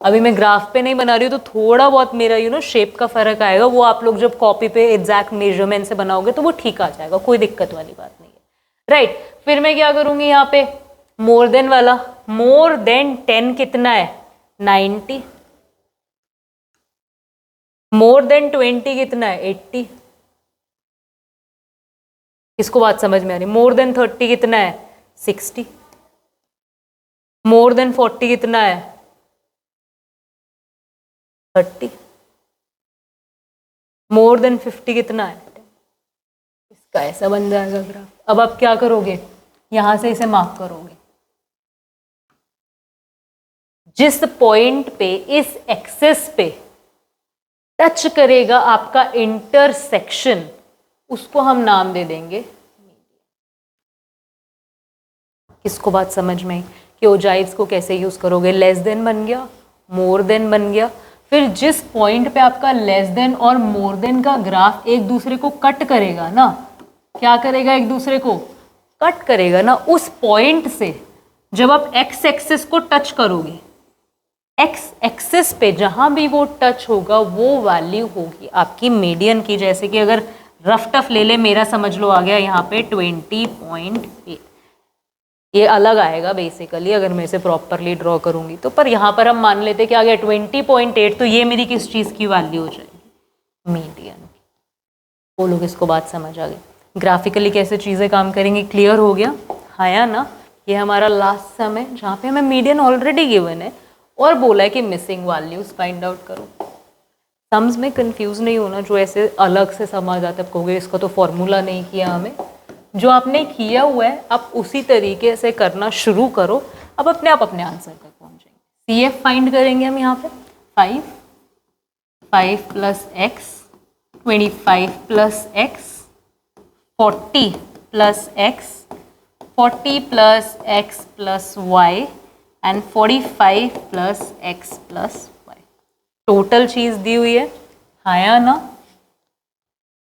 अभी मैं ग्राफ पे नहीं बना रही हूँ तो थोड़ा बहुत मेरा शेप का फर्क आएगा। वो आप लोग जब कॉपी पे एग्जैक्ट मेजरमेंट से बनाओगे तो वो ठीक आ जाएगा, कोई दिक्कत वाली बात नहीं है, राइट। फिर मैं क्या करूँगी यहाँ पे, मोर देन वाला, मोर देन 10 कितना है, 90। मोर देन 20 कितना है, 80। इसको बात समझ में आ रही। मोर देन 30 कितना है, 60। मोर देन 40 कितना है, 30। मोर देन 50 कितना है, 10। इसका ऐसा बन जाएगा ग्राफ। अब आप क्या करोगे, यहां से इसे मार्क करोगे। जिस पॉइंट पे इस एक्सेस पे टच करेगा आपका इंटरसेक्शन, उसको हम नाम दे देंगे। किसको बात समझ में आई? कि ओजाइव्स को कैसे यूज करोगे, लेस देन बन गया, मोर देन बन गया, फिर जिस पॉइंट पे आपका लेस देन और मोर देन का ग्राफ एक दूसरे को कट करेगा ना, क्या करेगा, एक दूसरे को कट करेगा ना, उस पॉइंट से जब आप एक्स एक्सिस को टच करोगे, एक्स एक्सिस पे जहां भी वो टच होगा वो वैल्यू होगी आपकी मीडियन की। जैसे कि अगर रफ टफ ले ले, मेरा समझ लो आ गया यहाँ पे 20.8, ये अलग आएगा बेसिकली अगर मैं इसे प्रॉपरली ड्रॉ करूंगी तो, पर यहाँ पर हम मान लेते कि आ गया 20.8, तो ये मेरी किस चीज़ की वैल्यू हो जाएगी, मीडियन। वो लोग इसको बात समझ आ गई। ग्राफिकली कैसे चीज़ें काम करेंगी क्लियर हो गया, हाँ या ना। ये हमारा लास्ट सम है जहाँ पे हमें मीडियन ऑलरेडी गिवन है और बोला है कि मिसिंग वैल्यूज फाइंड आउट करो। सम्स में कंफ्यूज नहीं होना, जो ऐसे अलग से सम आ जाता है कहोगे इसका तो फॉर्मूला नहीं किया हमें, जो आपने किया हुआ है आप उसी तरीके से करना शुरू करो, अब अपने आप अपने आंसर तक पहुंचेंगे। सी एफ फाइंड करेंगे हम यहाँ पे, 5 plus x, 25 plus x, 40 plus x, 40 plus x plus y and 45 plus x plus y. Total चीज दी हुई है, हाँ या ना।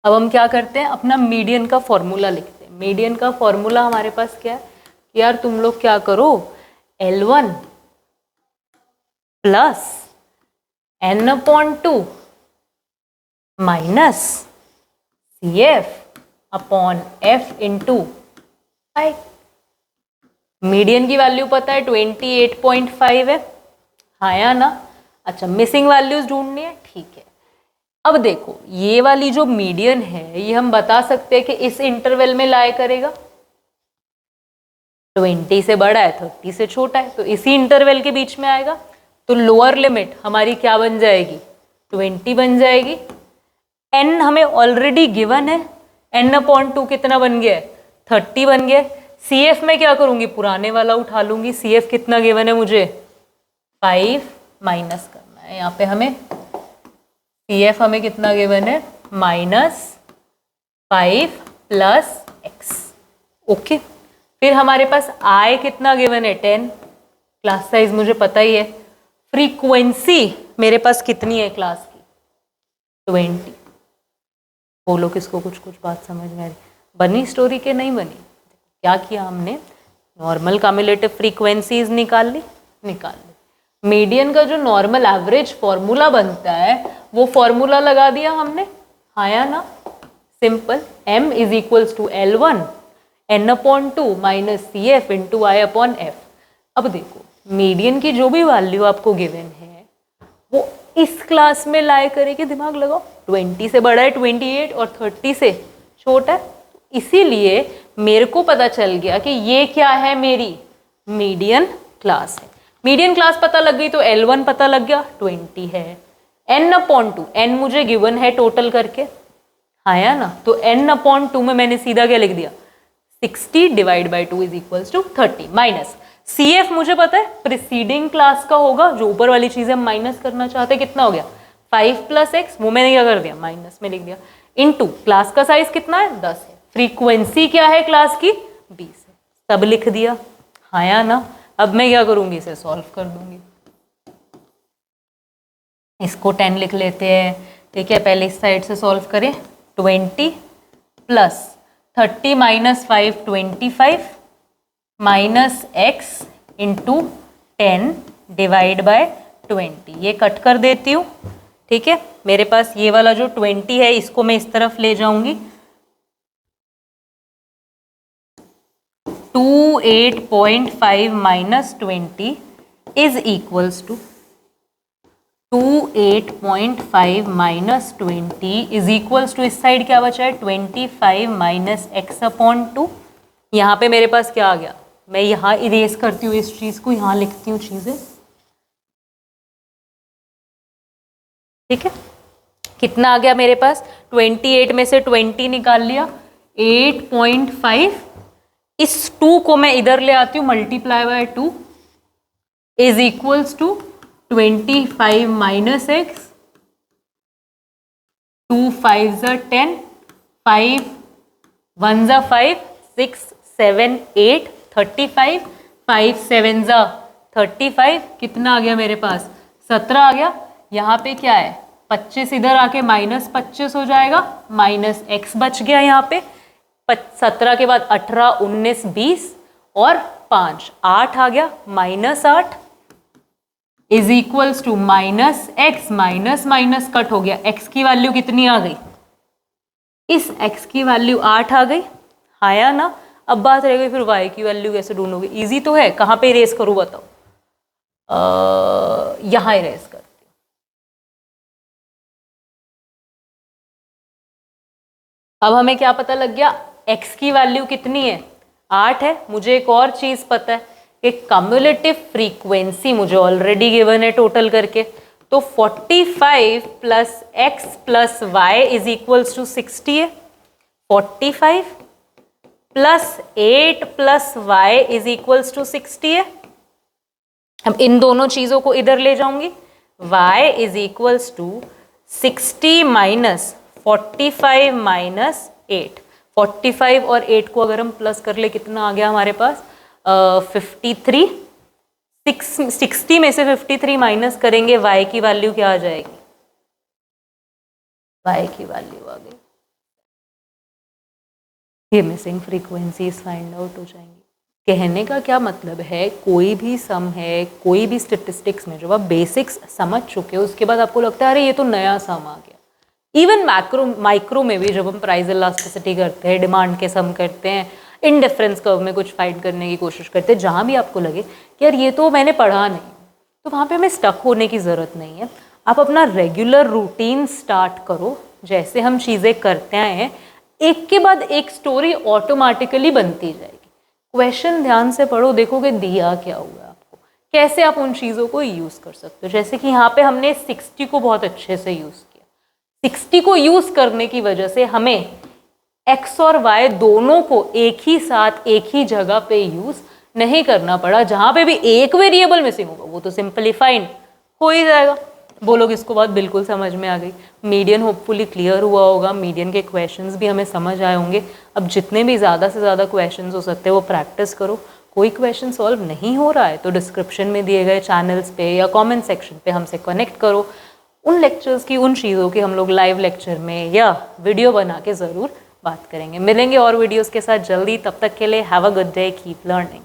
अब हम क्या करते हैं, अपना मीडियन का फॉर्मूला लिखते हैं। मीडियन का फॉर्मूला हमारे पास क्या है, यार तुम लोग क्या करो, L1 plus n/2 minus CF upon F into I। Median की वैल्यू पता है 28.5 है, हाँ या ना। अच्छा, मिसिंग वैल्यूज ढूंढनी है, ठीक है। अब देखो ये वाली जो मीडियन है ये हम बता सकते हैं कि इस इंटरवल में लाया करेगा, 20 से बड़ा है 30 से छोटा है, तो इसी इंटरवल के बीच में आएगा। तो लोअर लिमिट हमारी क्या बन जाएगी, 20 बन जाएगी। n हमें ऑलरेडी गिवन है, n/2 कितना बन गया है, 30 बन गया। CF में क्या करूंगी, पुराने वाला उठा लूंगी। CF कितना गिवन है मुझे, 5 माइनस करना है यहाँ पे हमें। CF हमें कितना गिवन है, -5 प्लस एक्स, ओके। फिर हमारे पास I कितना गिवन है, 10। क्लास साइज मुझे पता ही है। फ्रीक्वेंसी मेरे पास कितनी है क्लास की, 20। बोलो किसको कुछ कुछ बात समझ में आ रही, बनी स्टोरी के नहीं बनी। क्या किया हमने, नॉर्मल कम्युलेटिव फ्रीक्वेंसीज निकाल ली। मीडियन का जो नॉर्मल एवरेज फॉर्मूला बनता है वो फॉर्मूला लगा दिया हमने, हाँ या ना। Simple, m is equals to L1 n/2 minus CF into I upon F। अब देखो मीडियन की जो भी वैल्यू आपको गिवन है वो इस क्लास में लाए करेगी, दिमाग लगाओ। 20 से बड़ा है 28 और 30 से छोटा है, इसीलिए मेरे को पता चल गया कि ये क्या है, मेरी मीडियन क्लास है। मीडियन क्लास पता लग गई तो L1 पता लग गया, 20 है। n/2, n मुझे गिवन है टोटल करके, हाँ या ना। तो n/2 में मैंने सीधा क्या लिख दिया, 60 divide by 2 is equals to 30 minus CF मुझे पता है प्रीसीडिंग क्लास का होगा, जो ऊपर वाली चीजें हम माइनस करना चाहते हैं, कितना हो गया 5 प्लस एक्स, वो मैंने क्या कर दिया माइनस में लिख दिया, इनटू क्लास का साइज कितना है 10 है, फ्रीक्वेंसी क्या है क्लास की 20 है, सब लिख दिया, हाँ या ना। अब मैं क्या करूंगी, इसे सॉल्व कर दूंगी। इसको 10 लिख लेते हैं, ठीक है। पहले इस साइड से सॉल्व करें, 20 plus 30 minus 5 25 minus x into 10 divide by 20। ये कट कर देती हूँ, ठीक है। मेरे पास ये वाला जो 20 है इसको मैं इस तरफ ले जाऊंगी, 28.5 minus 20 is equals to 28.5 minus 20 is equals to, इस साइड क्या बचा है 25 माइनस एक्स अपॉन 2। यहाँ पे मेरे पास क्या आ गया, मैं यहाँ इरेज करती हूँ इस चीज को, यहाँ लिखती हूँ चीजें, ठीक है। कितना आ गया मेरे पास, 28 में से 20 निकाल लिया, 8.5, इस 2 को मैं इधर ले आती हूँ, multiply by 2 is equals to 25 minus x, 2 5 ज़ा 10, 5 1 ज़ा 5, 6 7 8 35, 5 7 35, कितना आ गया मेरे पास 17 आ गया। यहाँ पे क्या है 25 इधर आके -25 हो जाएगा, -x बच गया यहाँ पे। 17 के बाद 18 19 20 और 5 8 आ गया, -8 is equals to -x, minus cut हो गया, x की वैल्यू कितनी आ गई, इस x की वैल्यू 8 आ गई, आया ना। अब बात रह गई फिर y की वैल्यू कैसे ढूंढोगे, इजी तो है, कहाँ पे इरेज करूँ बताओ, यहाँ इरेज करती हूँ। अब हमें क्या पता लग गया, x की वैल्यू कितनी है 8 है। मुझे एक और चीज पता है कि कम्युलेटिव फ्रीक्वेंसी मुझे ऑलरेडी गिवन है टोटल करके, तो 45 plus x plus y is equals to 60 है। 45 plus 8 plus y is equals to 60 है। अब इन दोनों चीजों को इधर ले जाऊंगी, y is equals to 60 minus 45 minus 8। 45 और 8 को अगर हम प्लस कर ले कितना आ गया हमारे पास 53। 60 में से 53 माइनस करेंगे, y की वैल्यू क्या आ जाएगी, y की वैल्यू आ गई, ये मिसिंग फ्रीक्वेंसीज फाइंड आउट हो जाएंगी। कहने का क्या मतलब है, कोई भी सम है, कोई भी स्टेटिस्टिक्स में जब आप बेसिक्स समझ चुके हो उसके बाद आपको लगता है अरे ये तो नया सम आ गया। इवन माइक्रो में भी जब हम प्राइस इलास्टिसिटी करते हैं, डिमांड के सम करते हैं, इंडिफरेंस कर्व में कुछ फाइंड करने की कोशिश करते हैं, जहाँ भी आपको लगे कि यार ये तो मैंने पढ़ा नहीं, तो वहाँ पे हमें स्टक होने की ज़रूरत नहीं है। आप अपना रेगुलर रूटीन स्टार्ट करो, जैसे हम चीज़ें करते आए हैं, एक के बाद एक स्टोरी ऑटोमेटिकली बनती जाएगी। क्वेश्चन ध्यान से पढ़ो, देखोगे दिया क्या हुआ आपको, कैसे आप उन चीज़ों को यूज़ कर सकते हो। जैसे कि यहाँ पे हमने 60 को बहुत अच्छे से यूज़ किया। 60 को यूज़ करने की वजह से हमें x और y दोनों को एक ही साथ एक ही जगह पे यूज़ नहीं करना पड़ा। जहाँ पे भी एक वेरिएबल मिसिंग होगा वो तो सिंपलीफाइड हो ही जाएगा। बोलोगे इसको बात बिल्कुल समझ में आ गई। मीडियन होपफुली क्लियर हुआ होगा, मीडियन के क्वेश्चंस भी हमें समझ आए होंगे। अब जितने भी ज़्यादा से ज़्यादा क्वेश्चंस हो सकते हैं वो प्रैक्टिस करो। कोई क्वेश्चन सॉल्व नहीं हो रहा है तो डिस्क्रिप्शन में दिए गए चैनल्स पे या कमेंट सेक्शन पे हमसे कनेक्ट करो। उन लेक्चर्स की, उन चीज़ों की हम लोग लाइव लेक्चर में या वीडियो बना के ज़रूर बात करेंगे। मिलेंगे और वीडियोज़ के साथ जल्दी, तब तक के लिए have a good day, keep learning.